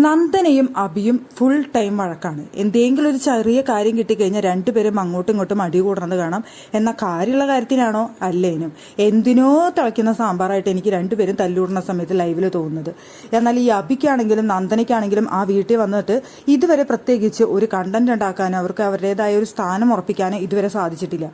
നന്ദനയും അഭിയും full time വഴക്കാണ്. എന്തെങ്കിലും ഒരു ചെറിയ കാര്യം കിട്ടിക്കഴിഞ്ഞാൽ രണ്ടുപേരും അങ്ങോട്ടും ഇങ്ങോട്ടും അടി കൂടണത് കാണാം. എന്നാൽ കാര്യമുള്ള കാര്യത്തിനാണോ അല്ലേനും എന്തിനോ തിളയ്ക്കുന്ന സാമ്പാറായിട്ട് എനിക്ക് രണ്ടുപേരും തല്ലുകൂടുന്ന സമയത്ത് ലൈവിൽ തോന്നുന്നത്. എന്നാൽ ഈ അഭിക്കാണെങ്കിലും നന്ദനയ്ക്കാണെങ്കിലും ആ വീട്ടിൽ വന്നിട്ട് ഇതുവരെ പ്രത്യേകിച്ച് ഒരു കണ്ടന്റ് ഉണ്ടാക്കാനോ അവർക്ക് അവരുടേതായ ഒരു സ്ഥാനം ഉറപ്പിക്കാനോ ഇതുവരെ സാധിച്ചിട്ടില്ല.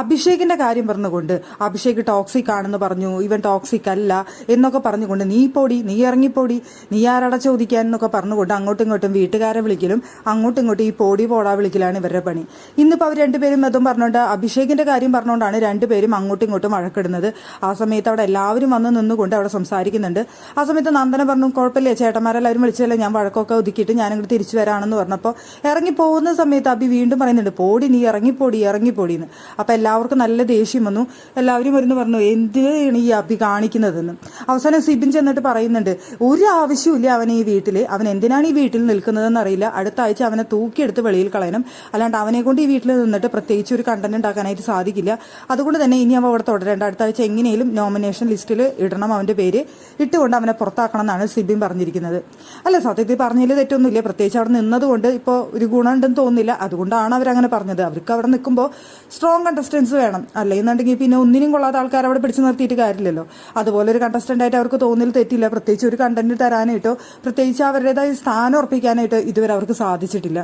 അഭിഷേകിന്റെ കാര്യം പറഞ്ഞുകൊണ്ട് അഭിഷേക് ടോക്സിക് ആണെന്ന് പറഞ്ഞു, ഇവൻ ടോക്സിക് അല്ല എന്നൊക്കെ പറഞ്ഞുകൊണ്ട് നീ പോടി, നീ ഇറങ്ങിപ്പോടി, നീ ആരട ചോദിക്കാൻ എന്നൊക്കെ പറഞ്ഞുകൊണ്ട് അങ്ങോട്ടും ഇങ്ങോട്ടും വീട്ടുകാരെ വിളിക്കലും അങ്ങോട്ടും ഇങ്ങോട്ടും ഈ പോടി പോടാ വിളിക്കലാണ് ഇവരുടെ പണി. ഇന്നിപ്പോൾ അവർ രണ്ടുപേരും അതും പറഞ്ഞുകൊണ്ട് അഭിഷേകിന്റെ കാര്യം പറഞ്ഞുകൊണ്ടാണ് രണ്ടുപേരും അങ്ങോട്ടും ഇങ്ങോട്ടും വഴക്കിടുന്നത്. ആ സമയത്ത് അവിടെ എല്ലാവരും വന്ന് നിന്നുകൊണ്ട് അവിടെ സംസാരിക്കുന്നുണ്ട്. ആ സമയത്ത് നന്ദന പറഞ്ഞു, കുഴപ്പമില്ലേ ചേട്ടന്മാരെല്ലാവരും വിളിച്ചല്ലേ, ഞാൻ വഴക്കൊക്കെ ഒതുക്കിയിട്ട് ഞാനിങ്ങോട്ട് തിരിച്ചു വരാണെന്ന് പറഞ്ഞപ്പോൾ ഇറങ്ങി പോകുന്ന സമയത്ത് അഭി വീണ്ടും പറയുന്നുണ്ട്, പോടി നീ ഇറങ്ങിപ്പോടിന്ന്. അപ്പോൾ എല്ലാവർക്കും നല്ല ദേഷ്യം വന്നു. എല്ലാവരും വരുന്നു പറഞ്ഞു, എന്തിനാണ് ഈ അഭി കാണിക്കുന്നതെന്ന്. അവസാനം സിബിൻ ചെന്നിട്ട് പറയുന്നുണ്ട്, ഒരു ആവശ്യമില്ല അവൻ ഈ വീട്ടിൽ, അവൻ എന്തിനാണ് ഈ വീട്ടിൽ നിൽക്കുന്നതെന്ന് അറിയില്ല, അടുത്ത ആഴ്ച അവനെ തൂക്കിയെടുത്ത് വെളിയിൽ കളയണം, അല്ലാണ്ട് അവനെ കൊണ്ട് ഈ വീട്ടിൽ നിന്നിട്ട് പ്രത്യേകിച്ച് ഒരു കണ്ടന്റ് ഉണ്ടാക്കാനായിട്ട് സാധിക്കില്ല. അതുകൊണ്ട് തന്നെ ഇനി അവൻ അവിടെ തുടരേണ്ട, അടുത്ത ആഴ്ച എങ്ങനെയും നോമിനേഷൻ ലിസ്റ്റിൽ ഇടണം, അവന്റെ പേര് ഇട്ടുകൊണ്ട് അവനെ പുറത്താക്കണം എന്നാണ് സിബിൻ പറഞ്ഞിരിക്കുന്നത്. അല്ല, സത്യത്തിൽ പറഞ്ഞതിൽ തെറ്റൊന്നുമില്ല, പ്രത്യേകിച്ച് അവിടെ നിന്നതുകൊണ്ട് ഇപ്പോൾ ഒരു ഗുണമുണ്ടെന്ന് തോന്നുന്നില്ല, അതുകൊണ്ടാണ് അവരങ്ങനെ പറഞ്ഞത്. അവർക്ക് അവിടെ നിൽക്കുമ്പോൾ സ്ട്രോങ് കണ്ടസ്റ്റൻസ് വേണം, അല്ലെന്നുണ്ടെങ്കിൽ പിന്നെ ഒന്നിനും കൊള്ളാത്ത ആൾക്കാർ അവിടെ പിടിച്ചു നിർത്തിയിട്ട് കാര്യമില്ലല്ലോ. അതുപോലെ ഒരു കണ്ടസ്റ്റന്റ് ആയിട്ട് അവർക്ക് തോന്നിയിൽ തെറ്റില്ല, പ്രത്യേകിച്ച് ഒരു കണ്ടന്റ് തരാനായിട്ടോ പ്രത്യേകിച്ച് അവരുടേതായ സ്ഥാനം ഉറപ്പിക്കാനായിട്ട് ഇതുവരെ അവർക്ക് സാധിച്ചിട്ടില്ല.